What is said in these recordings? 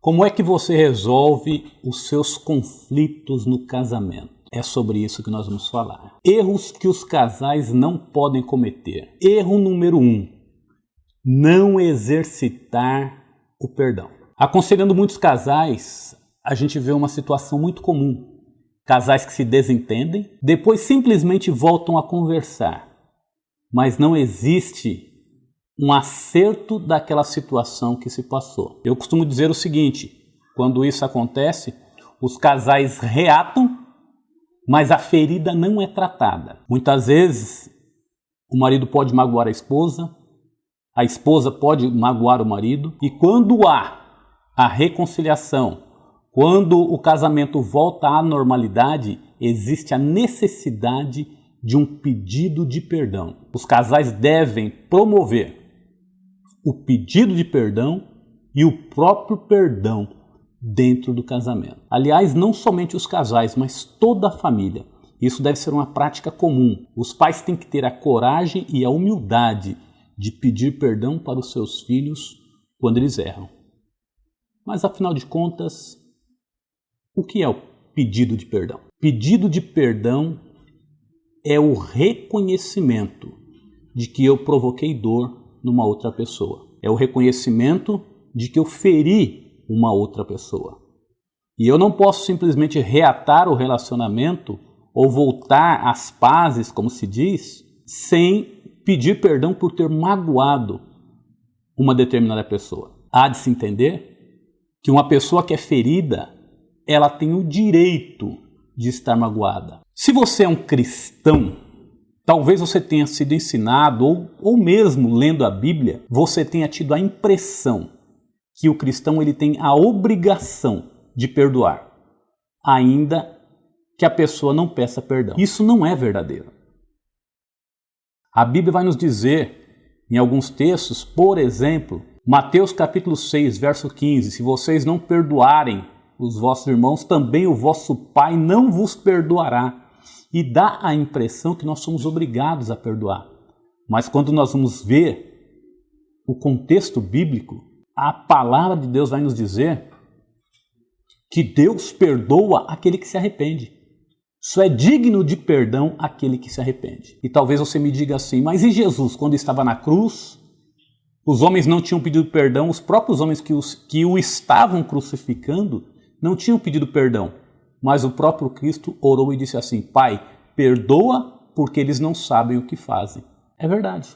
Como é que você resolve os seus conflitos no casamento? É sobre isso que nós vamos falar. Erros que os casais não podem cometer. Erro número 1. Não exercitar o perdão. Aconselhando muitos casais, a gente vê uma situação muito comum. Casais que se desentendem, depois simplesmente voltam a conversar. Mas não existe um acerto daquela situação que se passou. Eu costumo dizer o seguinte, quando isso acontece, os casais reatam, mas a ferida não é tratada. Muitas vezes, o marido pode magoar a esposa pode magoar o marido, e quando há a reconciliação, quando o casamento volta à normalidade, existe a necessidade de um pedido de perdão. Os casais devem promover o pedido de perdão e o próprio perdão dentro do casamento. Aliás, não somente os casais, mas toda a família. Isso deve ser uma prática comum. Os pais têm que ter a coragem e a humildade de pedir perdão para os seus filhos quando eles erram. Mas, afinal de contas, o que é o pedido de perdão? Pedido de perdão é o reconhecimento de que eu provoquei dor numa outra pessoa. É o reconhecimento de que eu feri uma outra pessoa. E eu não posso simplesmente reatar o relacionamento ou voltar às pazes, como se diz, sem pedir perdão por ter magoado uma determinada pessoa. Há de se entender que uma pessoa que é ferida, ela tem o direito de estar magoada. Se você é um cristão, talvez você tenha sido ensinado, ou mesmo lendo a Bíblia, você tenha tido a impressão que o cristão ele tem a obrigação de perdoar, ainda que a pessoa não peça perdão. Isso não é verdadeiro. A Bíblia vai nos dizer, em alguns textos, por exemplo, Mateus capítulo 6, verso 15, se vocês não perdoarem os vossos irmãos, também o vosso Pai não vos perdoará. E dá a impressão que nós somos obrigados a perdoar. Mas quando nós vamos ver o contexto bíblico, a palavra de Deus vai nos dizer que Deus perdoa aquele que se arrepende. Só é digno de perdão aquele que se arrepende. E talvez você me diga assim, mas e Jesus, quando estava na cruz, os homens não tinham pedido perdão, os próprios homens que o estavam crucificando não tinham pedido perdão. Mas o próprio Cristo orou e disse assim, Pai, perdoa porque eles não sabem o que fazem. É verdade.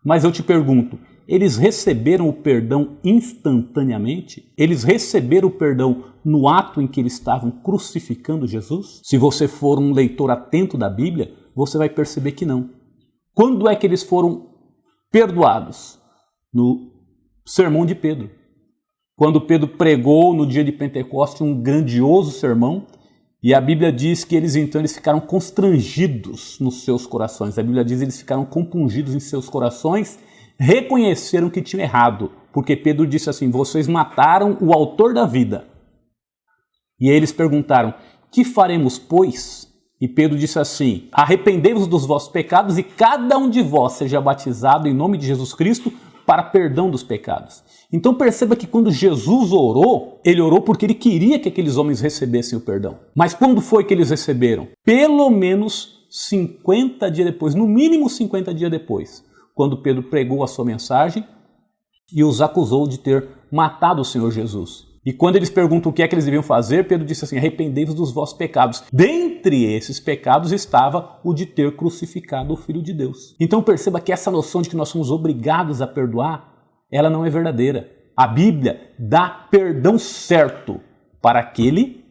Mas eu te pergunto, eles receberam o perdão instantaneamente? Eles receberam o perdão no ato em que eles estavam crucificando Jesus? Se você for um leitor atento da Bíblia, você vai perceber que não. Quando é que eles foram perdoados? No sermão de Pedro. Quando Pedro pregou no dia de Pentecostes um grandioso sermão, e a Bíblia diz que eles ficaram constrangidos nos seus corações. A Bíblia diz que eles ficaram compungidos em seus corações, reconheceram que tinham errado, porque Pedro disse assim, vocês mataram o autor da vida. E aí eles perguntaram, que faremos, pois? E Pedro disse assim, arrependei-vos dos vossos pecados e cada um de vós seja batizado em nome de Jesus Cristo para perdão dos pecados. Então perceba que quando Jesus orou, ele orou porque ele queria que aqueles homens recebessem o perdão. Mas quando foi que eles receberam? Pelo menos 50 dias depois, no mínimo 50 dias depois, quando Pedro pregou a sua mensagem e os acusou de ter matado o Senhor Jesus. E quando eles perguntam o que é que eles deviam fazer, Pedro disse assim, arrependei-vos dos vossos pecados. Dentre esses pecados estava o de ter crucificado o Filho de Deus. Então perceba que essa noção de que nós somos obrigados a perdoar, ela não é verdadeira. A Bíblia dá perdão certo para aquele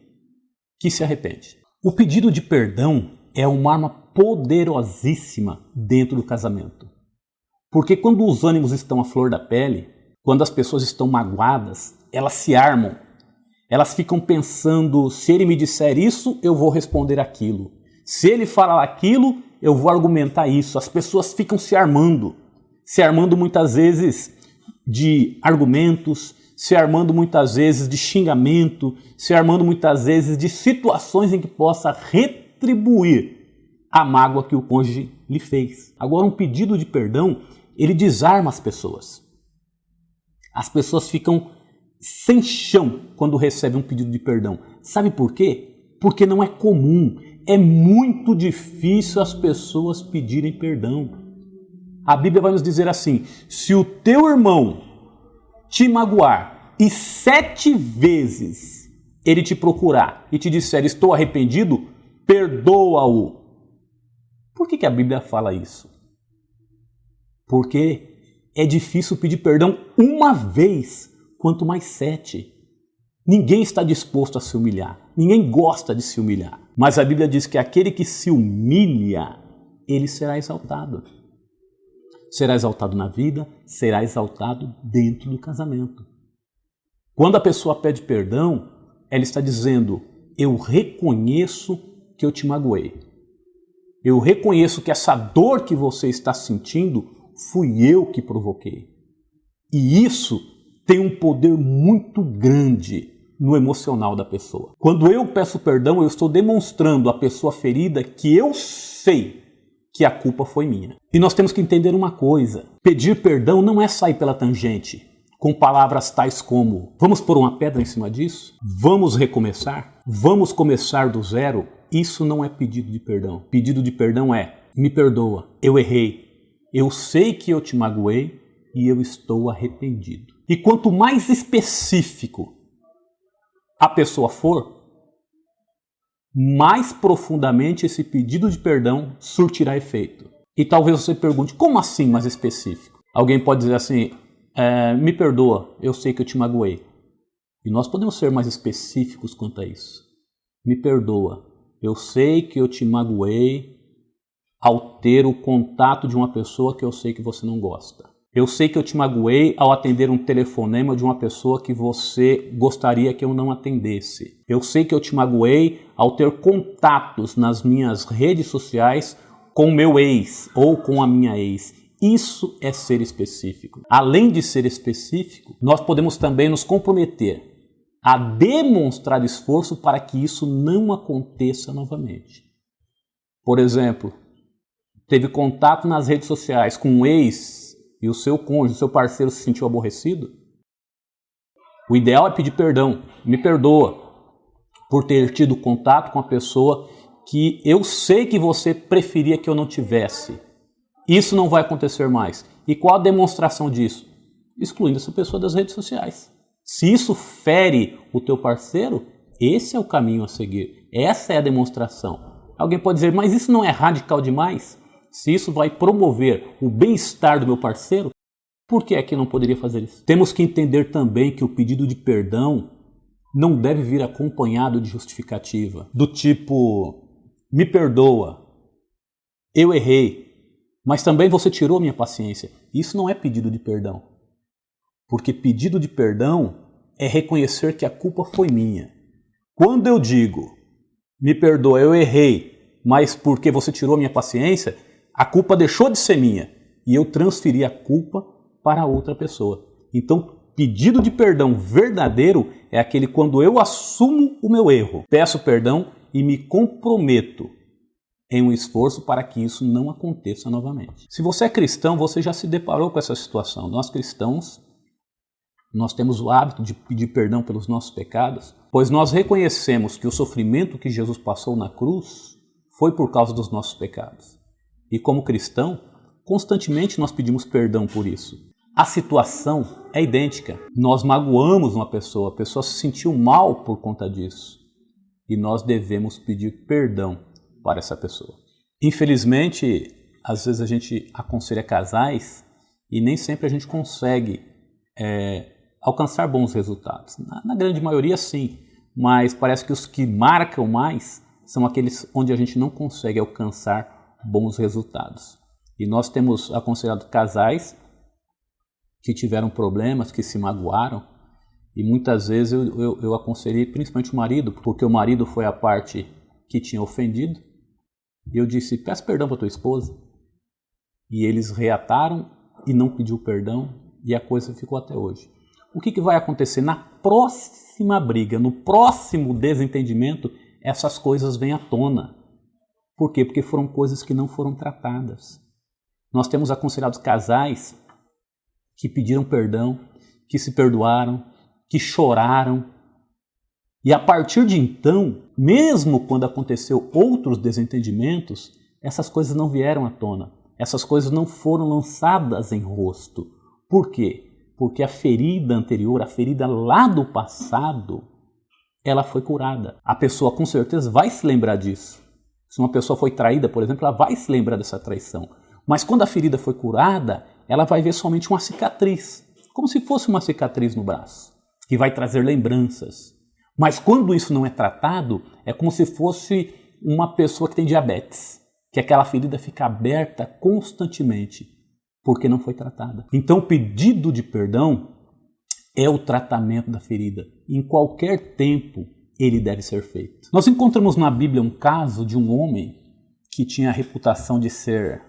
que se arrepende. O pedido de perdão é uma arma poderosíssima dentro do casamento. Porque quando os ânimos estão à flor da pele, quando as pessoas estão magoadas, elas se armam. Elas ficam pensando, se ele me disser isso, eu vou responder aquilo. Se ele falar aquilo, eu vou argumentar isso. As pessoas ficam se armando muitas vezes de argumentos, se armando muitas vezes de xingamento, se armando muitas vezes de situações em que possa retribuir a mágoa que o cônjuge lhe fez. Agora, um pedido de perdão, ele desarma as pessoas. As pessoas ficam sem chão quando recebe um pedido de perdão. Sabe por quê? Porque não é comum. É muito difícil as pessoas pedirem perdão. A Bíblia vai nos dizer assim: se o teu irmão te magoar e 7 vezes ele te procurar e te disser estou arrependido, perdoa-o. Por que a Bíblia fala isso? Porque é difícil pedir perdão uma vez, quanto mais 7. Ninguém está disposto a se humilhar. Ninguém gosta de se humilhar. Mas a Bíblia diz que aquele que se humilha, ele será exaltado. Será exaltado na vida, será exaltado dentro do casamento. Quando a pessoa pede perdão, ela está dizendo: eu reconheço que eu te magoei. Eu reconheço que essa dor que você está sentindo fui eu que provoquei. E isso tem um poder muito grande no emocional da pessoa. Quando eu peço perdão, eu estou demonstrando à pessoa ferida que eu sei que a culpa foi minha. E nós temos que entender uma coisa: pedir perdão não é sair pela tangente com palavras tais como vamos pôr uma pedra em cima disso? Vamos recomeçar? Vamos começar do zero? Isso não é pedido de perdão. Pedido de perdão é: me perdoa, eu errei, eu sei que eu te magoei e eu estou arrependido. E quanto mais específico a pessoa for, mais profundamente esse pedido de perdão surtirá efeito. E talvez você pergunte: como assim mais específico? Alguém pode dizer assim: me perdoa, eu sei que eu te magoei. E nós podemos ser mais específicos quanto a isso. Me perdoa, eu sei que eu te magoei ao ter o contato de uma pessoa que eu sei que você não gosta. Eu sei que eu te magoei ao atender um telefonema de uma pessoa que você gostaria que eu não atendesse. Eu sei que eu te magoei ao ter contatos nas minhas redes sociais com o meu ex ou com a minha ex. Isso é ser específico. Além de ser específico, nós podemos também nos comprometer a demonstrar esforço para que isso não aconteça novamente. Por exemplo, teve contato nas redes sociais com um ex e o seu cônjuge, o seu parceiro se sentiu aborrecido? O ideal é pedir perdão. Me perdoa por ter tido contato com a pessoa que eu sei que você preferia que eu não tivesse. Isso não vai acontecer mais. E qual a demonstração disso? Excluindo essa pessoa das redes sociais. Se isso fere o teu parceiro, esse é o caminho a seguir. Essa é a demonstração. Alguém pode dizer: mas isso não é radical demais? Se isso vai promover o bem-estar do meu parceiro, por que é que não poderia fazer isso? Temos que entender também que o pedido de perdão não deve vir acompanhado de justificativa. Do tipo: me perdoa, eu errei, mas também você tirou minha paciência. Isso não é pedido de perdão. Porque pedido de perdão é reconhecer que a culpa foi minha. Quando eu digo: me perdoa, eu errei, mas porque você tirou minha paciência, a culpa deixou de ser minha e eu transferi a culpa para outra pessoa. Então, pedido de perdão verdadeiro é aquele quando eu assumo o meu erro, peço perdão e me comprometo em um esforço para que isso não aconteça novamente. Se você é cristão, você já se deparou com essa situação. Nós cristãos, nós temos o hábito de pedir perdão pelos nossos pecados, pois nós reconhecemos que o sofrimento que Jesus passou na cruz foi por causa dos nossos pecados. E como cristão, constantemente nós pedimos perdão por isso. A situação é idêntica. Nós magoamos uma pessoa, a pessoa se sentiu mal por conta disso. E nós devemos pedir perdão para essa pessoa. Infelizmente, às vezes a gente aconselha casais e nem sempre a gente consegue alcançar bons resultados. Na grande maioria, sim, mas parece que os que marcam mais são aqueles onde a gente não consegue alcançar bons resultados. E nós temos aconselhado casais que tiveram problemas, que se magoaram, e muitas vezes eu aconselhei principalmente o marido, porque o marido foi a parte que tinha ofendido, e eu disse: peça perdão para tua esposa. E eles reataram e não pediu perdão, e a coisa ficou até hoje. O que vai acontecer? Na próxima briga, no próximo desentendimento, essas coisas vêm à tona. Por quê? Porque foram coisas que não foram tratadas. Nós temos aconselhado casais que pediram perdão, que se perdoaram, que choraram. E a partir de então, mesmo quando aconteceu outros desentendimentos, essas coisas não vieram à tona. Essas coisas não foram lançadas em rosto. Por quê? Porque a ferida anterior, a ferida lá do passado, ela foi curada. A pessoa com certeza vai se lembrar disso. Se uma pessoa foi traída, por exemplo, ela vai se lembrar dessa traição. Mas quando a ferida foi curada, ela vai ver somente uma cicatriz, como se fosse uma cicatriz no braço, que vai trazer lembranças. Mas quando isso não é tratado, é como se fosse uma pessoa que tem diabetes, que aquela ferida fica aberta constantemente, porque não foi tratada. Então o pedido de perdão é o tratamento da ferida. Em qualquer tempo ele deve ser feito. Nós encontramos na Bíblia um caso de um homem que tinha a reputação de ser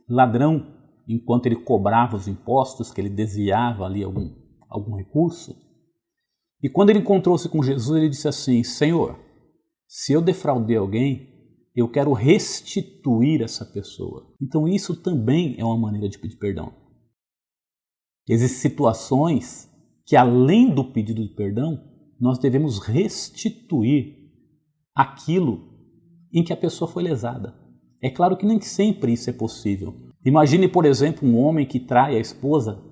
ladrão enquanto ele cobrava os impostos, que ele desviava ali algum recurso. E quando ele encontrou-se com Jesus, ele disse assim: Senhor, se eu defraudei alguém, eu quero restituir essa pessoa. Então isso também é uma maneira de pedir perdão. Existem situações que, além do pedido de perdão, nós devemos restituir aquilo em que a pessoa foi lesada. É claro que nem sempre isso é possível. Imagine, por exemplo, um homem que trai a esposa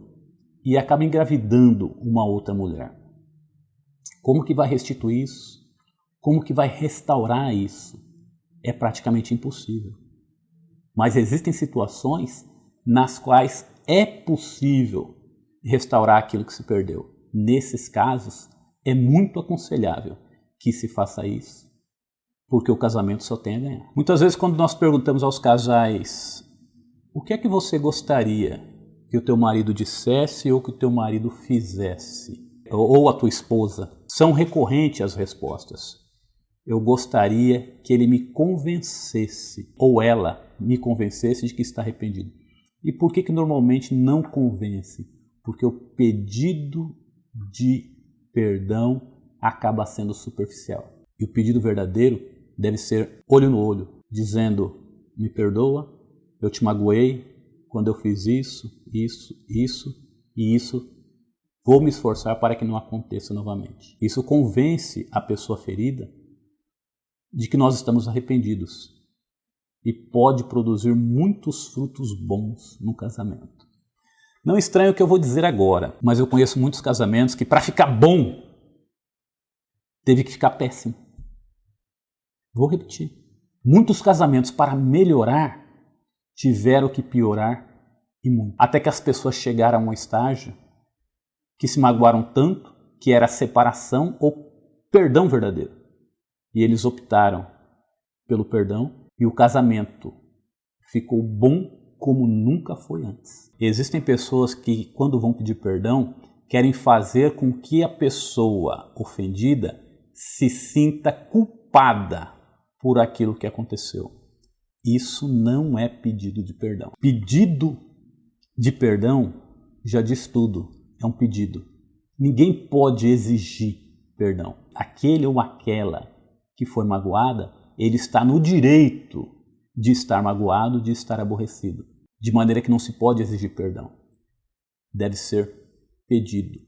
e acaba engravidando uma outra mulher. Como que vai restituir isso? Como que vai restaurar isso? É praticamente impossível. Mas existem situações nas quais é possível restaurar aquilo que se perdeu. Nesses casos, é muito aconselhável que se faça isso, porque o casamento só tem a ganhar. Muitas vezes, quando nós perguntamos aos casais: o que é que você gostaria que o teu marido dissesse ou que o teu marido fizesse? Ou a tua esposa? São recorrentes as respostas. Eu gostaria que ele me convencesse, ou ela me convencesse de que está arrependido. E por que normalmente não convence? Porque o pedido de perdão acaba sendo superficial. E o pedido verdadeiro deve ser olho no olho, dizendo: me perdoa, eu te magoei quando eu fiz isso, e isso. Vou me esforçar para que não aconteça novamente. Isso convence a pessoa ferida de que nós estamos arrependidos e pode produzir muitos frutos bons no casamento. Não estranhe o que eu vou dizer agora, mas eu conheço muitos casamentos que, para ficar bom, teve que ficar péssimo. Vou repetir. Muitos casamentos, para melhorar, tiveram que piorar e muito. Até que as pessoas chegaram a um estágio que se magoaram tanto que era a separação ou perdão verdadeiro. E eles optaram pelo perdão e o casamento ficou bom como nunca foi antes. Existem pessoas que, quando vão pedir perdão, querem fazer com que a pessoa ofendida se sinta culpada por aquilo que aconteceu. Isso não é pedido de perdão. Pedido de perdão já diz tudo. É um pedido. Ninguém pode exigir perdão. Aquele ou aquela que foi magoada, ele está no direito de estar magoado, de estar aborrecido. De maneira que não se pode exigir perdão. Deve ser pedido.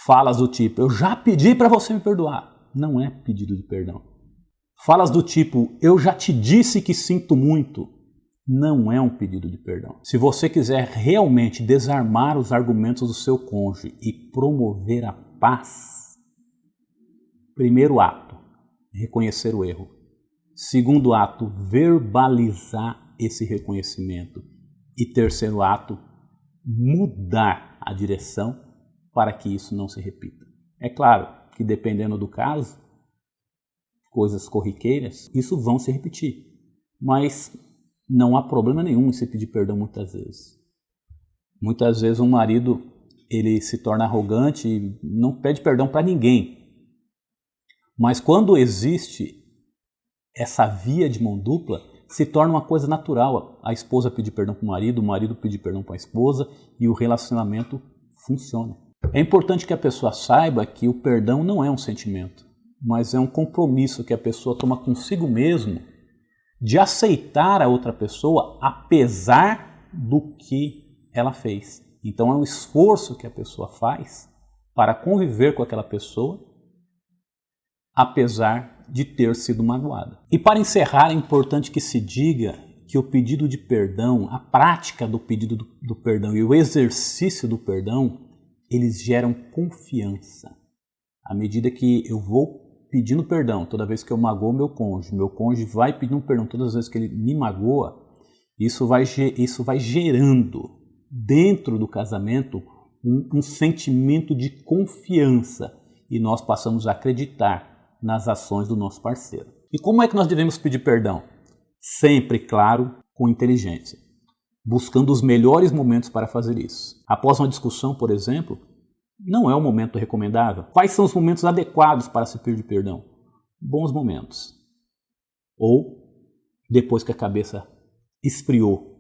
Falas do tipo: eu já pedi para você me perdoar. Não é pedido de perdão. Falas do tipo: eu já te disse que sinto muito. Não é um pedido de perdão. Se você quiser realmente desarmar os argumentos do seu cônjuge e promover a paz, primeiro ato, reconhecer o erro. Segundo ato, verbalizar esse reconhecimento. E terceiro ato, mudar a direção para que isso não se repita. É claro que, dependendo do caso, coisas corriqueiras, isso vão se repetir. Mas não há problema nenhum em se pedir perdão muitas vezes. Muitas vezes um marido ele se torna arrogante e não pede perdão para ninguém. Mas quando existe essa via de mão dupla, se torna uma coisa natural. A esposa pedir perdão para o marido pedir perdão para a esposa e o relacionamento funciona. É importante que a pessoa saiba que o perdão não é um sentimento, mas é um compromisso que a pessoa toma consigo mesmo de aceitar a outra pessoa apesar do que ela fez. Então é um esforço que a pessoa faz para conviver com aquela pessoa, apesar de ter sido magoada. E para encerrar, é importante que se diga que o pedido de perdão, a prática do pedido do perdão e o exercício do perdão, eles geram confiança. À medida que eu vou pedindo perdão, toda vez que eu magoo meu cônjuge vai pedindo perdão todas as vezes que ele me magoa, isso vai gerando dentro do casamento um sentimento de confiança e nós passamos a acreditar nas ações do nosso parceiro. E como é que nós devemos pedir perdão? Sempre, claro, com inteligência, buscando os melhores momentos para fazer isso. Após uma discussão, por exemplo, não é o momento recomendável. Quais são os momentos adequados para se pedir perdão? Bons momentos. Ou depois que a cabeça esfriou.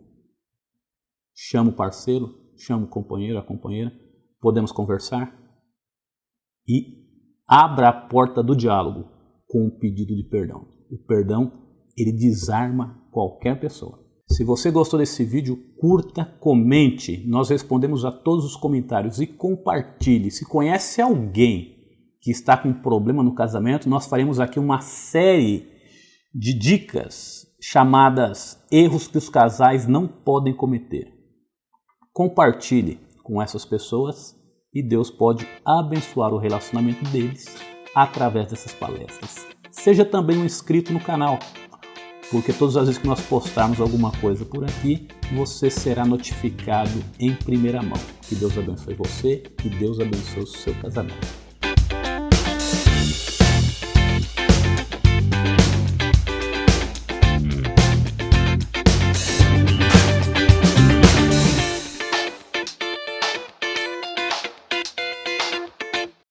Chama o parceiro, chama o companheiro, a companheira, podemos conversar e abra a porta do diálogo com o pedido de perdão. O perdão, ele desarma qualquer pessoa. Se você gostou desse vídeo, curta, comente. Nós respondemos a todos os comentários e compartilhe. Se conhece alguém que está com problema no casamento, nós faremos aqui uma série de dicas chamadas erros que os casais não podem cometer. Compartilhe com essas pessoas e Deus pode abençoar o relacionamento deles através dessas palestras. Seja também um inscrito no canal, porque todas as vezes que nós postarmos alguma coisa por aqui, você será notificado em primeira mão. Que Deus abençoe você e Deus abençoe o seu casamento.